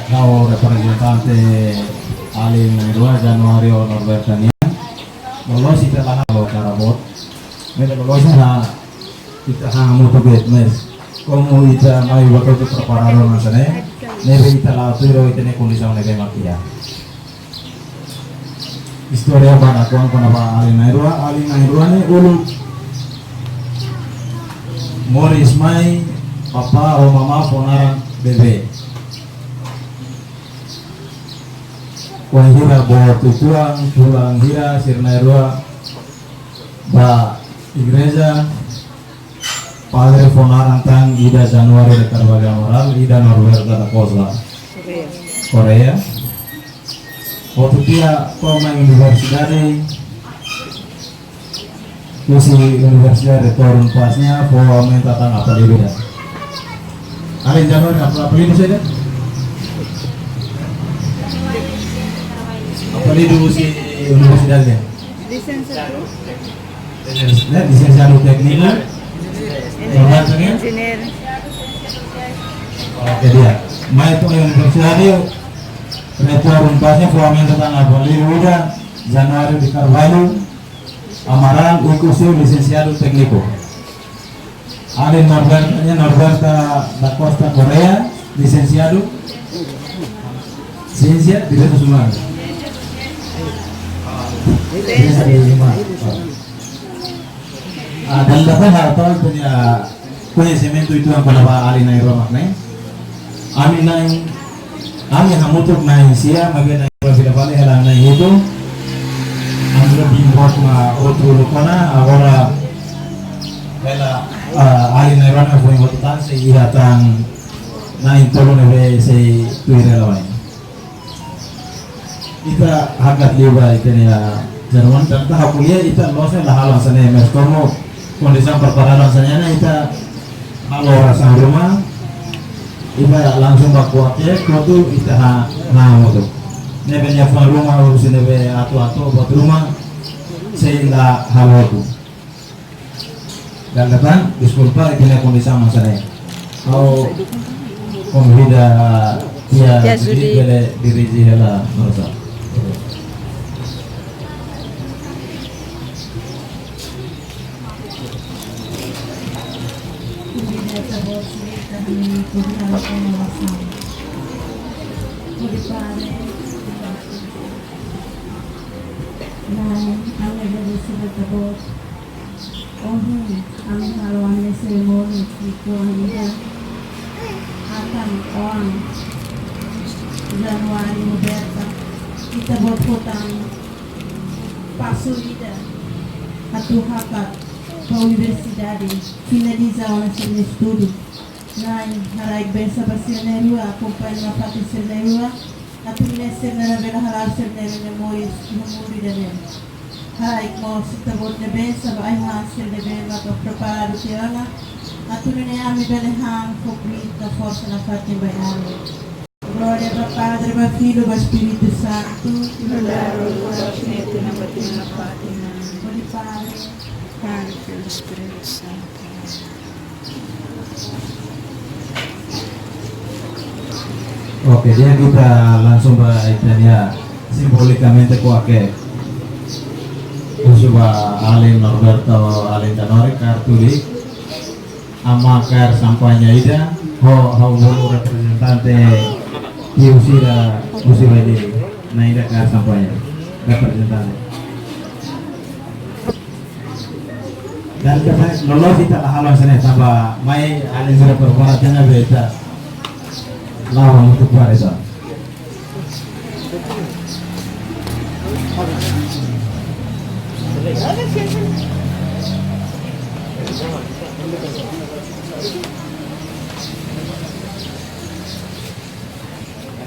kau representante Alin Nairua Januario Norbertania lolos italah kalau karabot mereka lolosnya kita hangu tuh bet mes komu ita mai waktu itu perpararo nasane nebe ita la tuiro ita ne kondisi nebe makia historia pada kuang kenapa Alin Nairua ne ulu Moris mai papa o mama ponaran bebe Wahira bawa tulang hira sirnairua ba igreja padre ponaran tang ida Januari de Carvalho Moral ida Norberta da Costa Korea waktu dia koma universidade kusi universidade turun pasnya aumenta tang apa di beda Alin Januari apa ini saja apa dulu si universitasnya licenciado técnico engineer oke dia mai itu universitario retorun pasnya formando tentang apa udah Januari di Carvalho Amaral inclusive licenciado técnico Alin Norberta da Costa Korea licenciado ciencia de recursos humanos dan dapat harta conhecimento itu yang pada Alin Nairua maknanya Amin hamutuk na sia magana bila balik halang na itu ambil bimbot ma otro lokona agora ela Alin Nairua na foi votan se ihatang na intolo nebe se tuire lawan ita hagat liba ikene ya Jerman dan tahap kuliah ita losnya lah halang sana mes komo kondisi perpararan sana ita halo rasa rumah ita langsung bakuatnya kuatu ita moto nebe nyafan rumah urus nebe atu buat rumah sehingga halo tu dan datang diskulpa ikene kondisi masanya kau komida dia jadi diri jihela merasa Januari Roberta kita buat hutang pasurida atau hakat pa universidade finaliza o nosso estudo na harai bensa basionerua acompanha a parte sernerua a tuminese na vela harar serneru memórias memória dele harai mo sita bot de bensa vai ha serneru para preparar o tirana a tumine ami bele hang completa força na parte baiano. Glória ao Padre, ao Filho e ao Espírito Santo. Glória ao Filho na batina na pátina. Glória Padre. Pai, Filho e Espírito Santo. Oke, jadi kita langsung ya simbolikamente kuake Usuba Alin Norberto Alin Januari Kartuli Amakar sampainya ida ho representante Usira ini naida kar sampainya representante dan kita lolos kita halang sana tambah mai Alin sudah perbuatannya beda lawan untuk barisa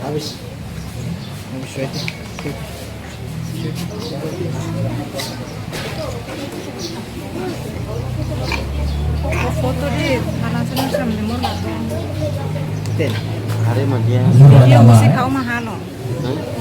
habis itu foto di mana sana sama lemur nato ten hari magia video musik kau mahalo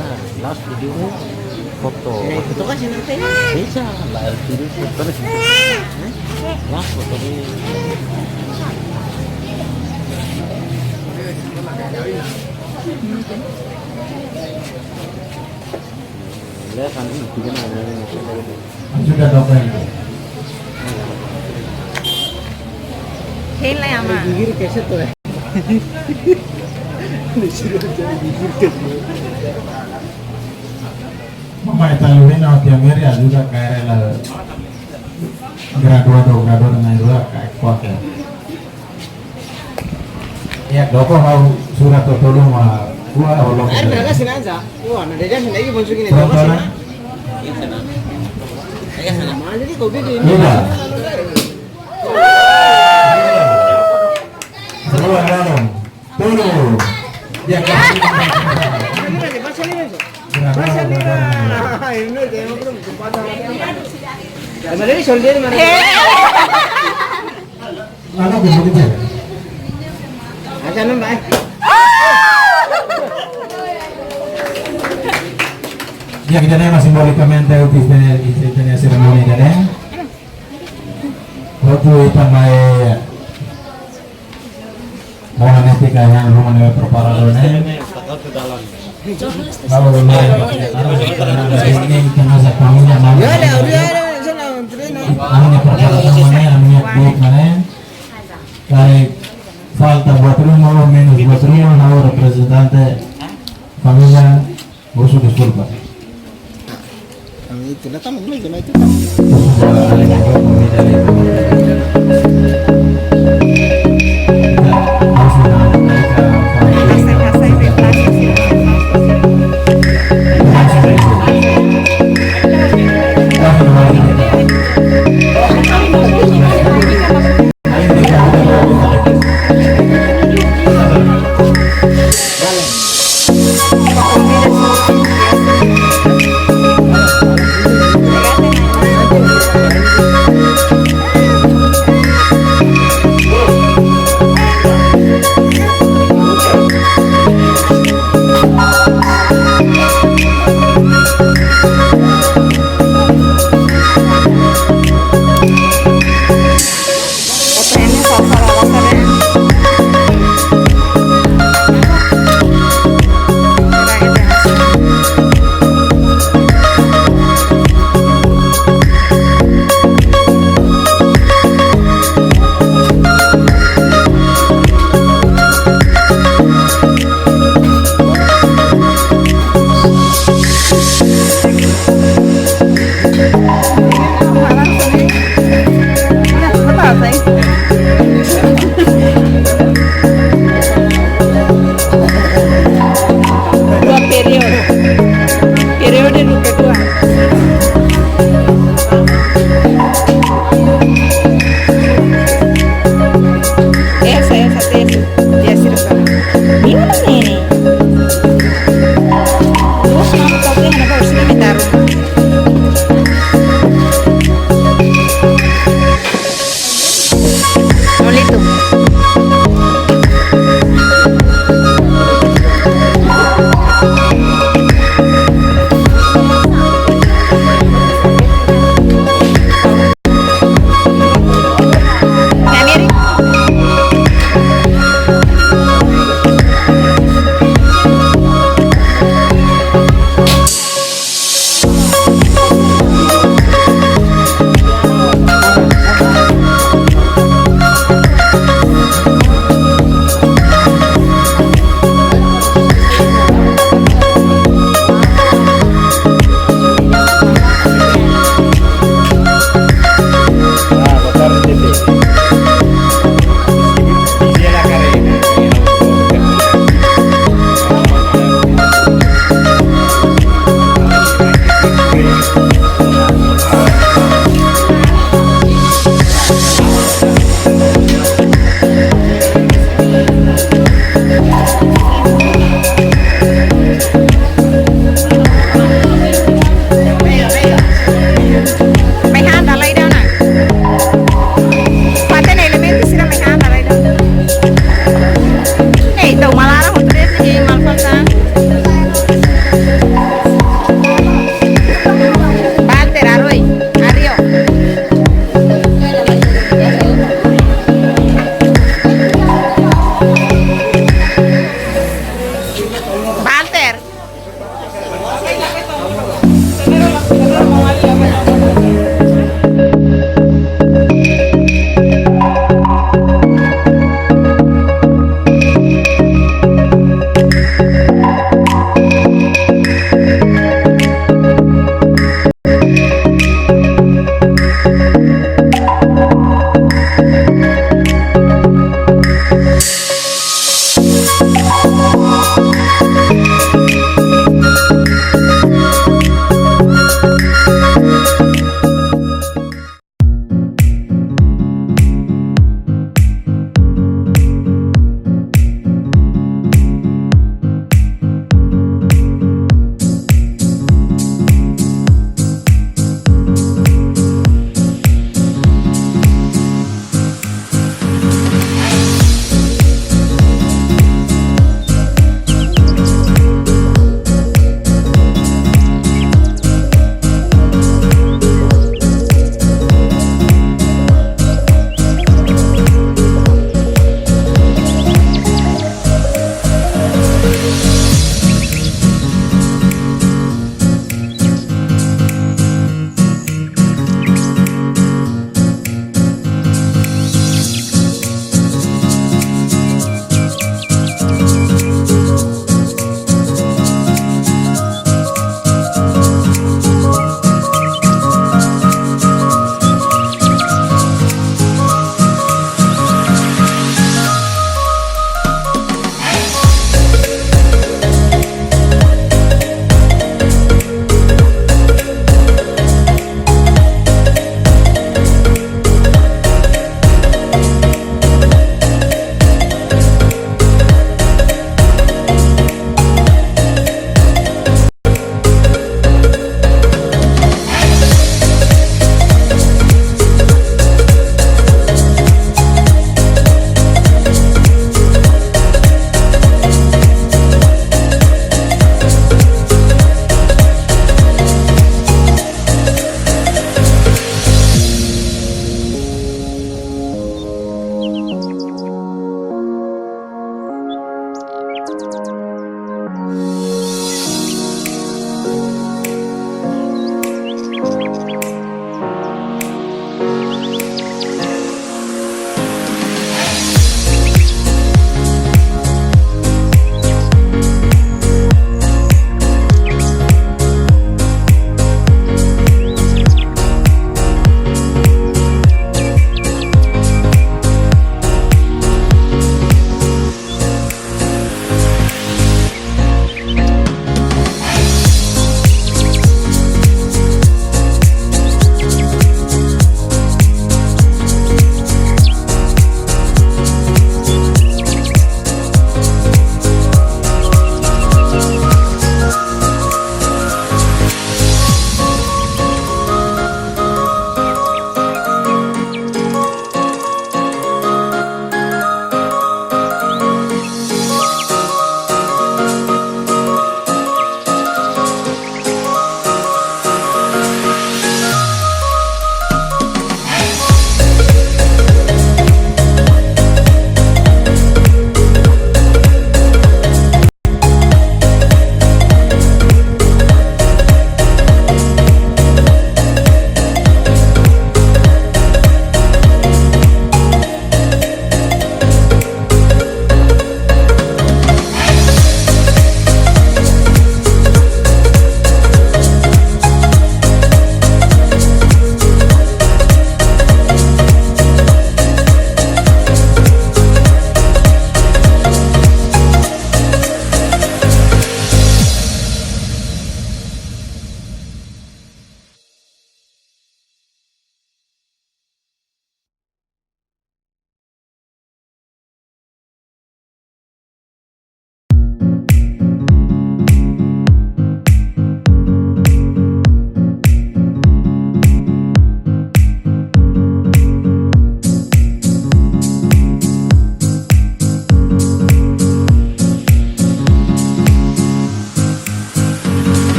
nah last video foto itu kan sih nanti bisa lah video terus last foto ini. Lihat kan ini bikin ada yang Sudah tahu kan itu. Kain lah ya ma. gigir keset tuh ya. Disuruh jadi gigir keset. Mama italuhin na tiamir ya juga kayak lah graduado dengan juga kayak kuat ya. Ya doko mau surat tolong mah gua Allah. Air mereka sini aja. Wah, nah dia sini lagi masukin itu. Pronto na? Mana jadi kau bikin? Iya. Semua dalam. Tolong. Ya kan. Ini soldier mana? Ano begitu? Aja nambah. Ya kita nih simbólicamente tener ceremonia ya nih. Waktu itu mai mohon etika yang rumah nih preparado nih. Kalau rumah ini kena sekali yang mana? Ya ada, sana entrena. Namanya preparado mana? Namanya baik mana? Kayak falta buat rumah menos buat rumah, now representante familia usul disculpa. Itu lah tamu itu lah itu.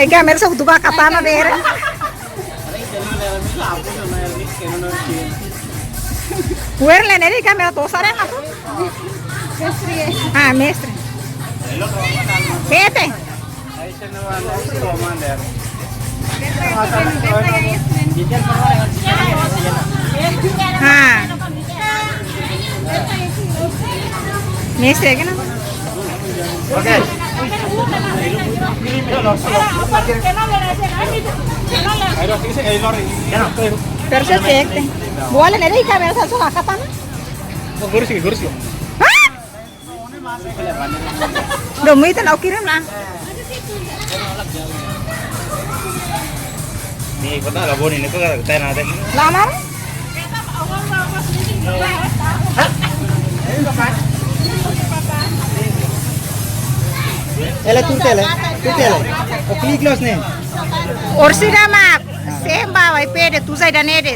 Camera sa duga katana dere. Huerle neri camera to sare na to. Ah, mestre. Pete. हाँ नेक्स्ट है क्या ना फिर से देखते हैं बोले नहीं क्या मेरे साथ सुना खाता ना गुरुसी demi itu nak kirim lah Ni pata la boni ne ko ga ta na de. lama Ela tutela. O click los ne. Orsida mak semba vai pede tu sai da nede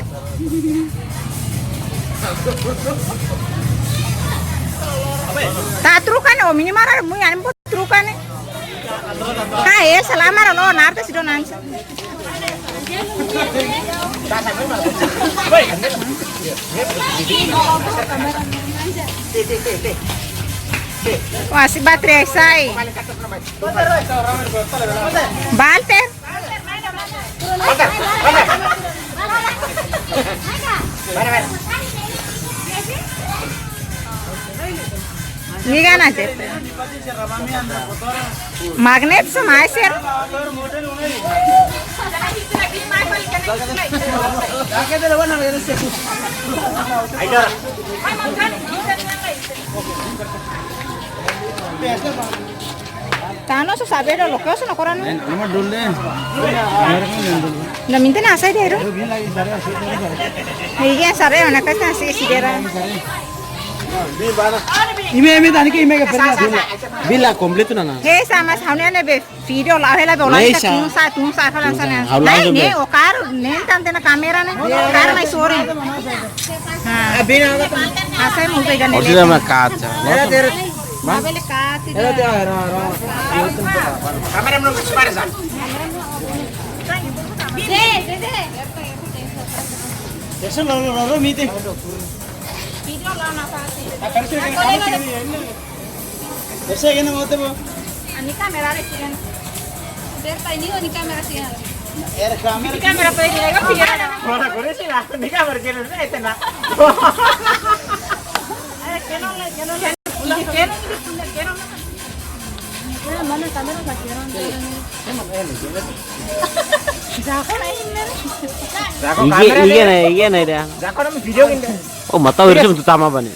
ta trukan o minimara mu yan po trukan ka salamara lo narta sido nansa wah si baterai sai balte Nigan aja. Magnet sama air. Tano so sabe lo que no corran. Nomor dole. La mente na sai dero. Iya sare ona kata sih sidera. Ime danik ime ka perna bila completo na na. He sama saune ne be video la hela be ola tun sa falan sana. Nai ne o car ne tante na kamera ne. Car mai sore. Ha. Abina Asai mo be ganele. Orsi na kaca. Mabele kati. era te era. Kamera mo kuspare sa. Eso lo mite. Video la na pati. Ese que no mote bo. Ani kamera le tiran. Derta ini ni kamera sih. Era kamera. Kamera pe dilega video. Ora kore sih lah. Ni kamera que no este na. Iya nih dia. Oh, mata udah itu utama apa nih?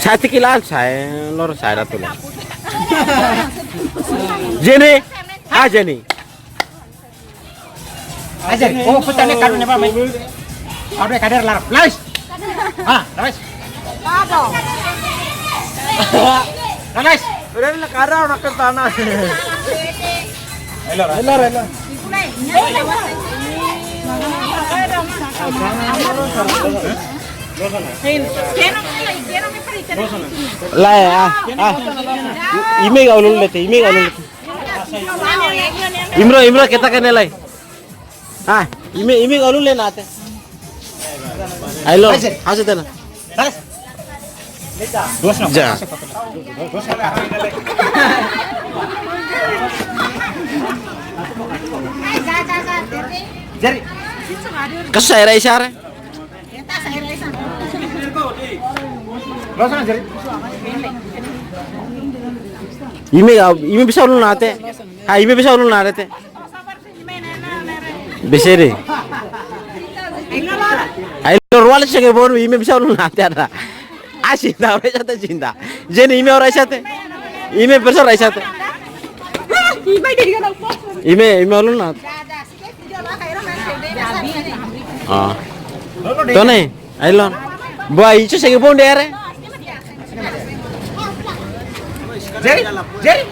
Satu kilan saya, lor saya tuh. Jenny, Jenny. Aja, oh petane karunnya apa, Mas? Ada kader larap. Lais. Lais. Apa? Lais. Udah lah karena orang ke tanah. Hello. Lah ya. Ime gak ulul lete. Imro kita kan nilai. Ime gak ulul le nate. Ayo, hasil tanah. Ja. Jari. Kesai rai syare. Losana jari. Ime bisa ulul nate. Ime bisa ulul nate. Bisa deh. Ayo rual sih kebon, ime bisa ulul nate ada. Cinta orang satu cinta. Jadi ime orang satu. Ime besar orang satu. Ime ulul nate. Tuh nih, ayo lon. Buat itu saya kebon deh. Jerry, Jerry,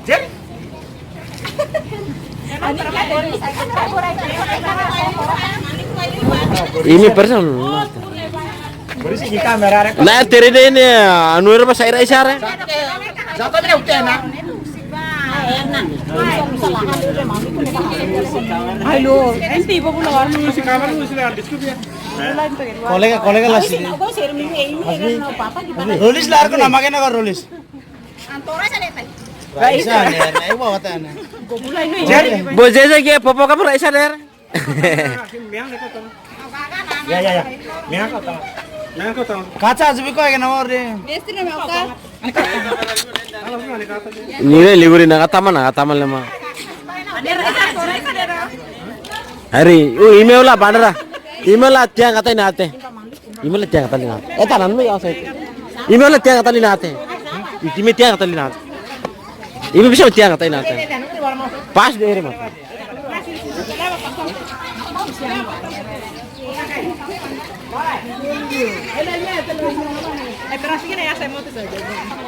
Jerry. Ini person. Berisi di kamera rek. Nah, tiri deh ini anu apa saya isara. Zato mina utena. Ayo, enti ibu pulang orang Si kamera lu sila diskusi ya. Kolega lah sih. Rolis lah aku nama kena kau rolis. Antora sa letay. Raisa nih, nah ibu apa tanya? Jerry. Bo jeje ke popo kamu ra isara. Miang ko to. Ya. Miang ko to. Miang ko to. Kaca aja kau yang nama orang. Desti na mau ka. Nire liburi nakataman lama. Hari, email lah bandara. Email lah tiang kata ini ate. Email lah tiang kata ini ate. Tanan mo ya saya. Email lah tiang kata ini ate. Email tiang kata ini ate. Email bisa tiang kata ini ate. Pas deh mah.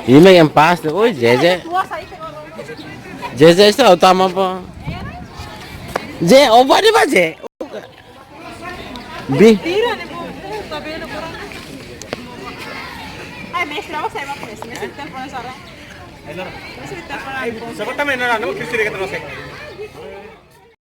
Email yang pas tuh. Oh jeje. Jeje itu utama apa? Je, apa dia baje? Bi. Seperti mana nak? Kiri kata nasi.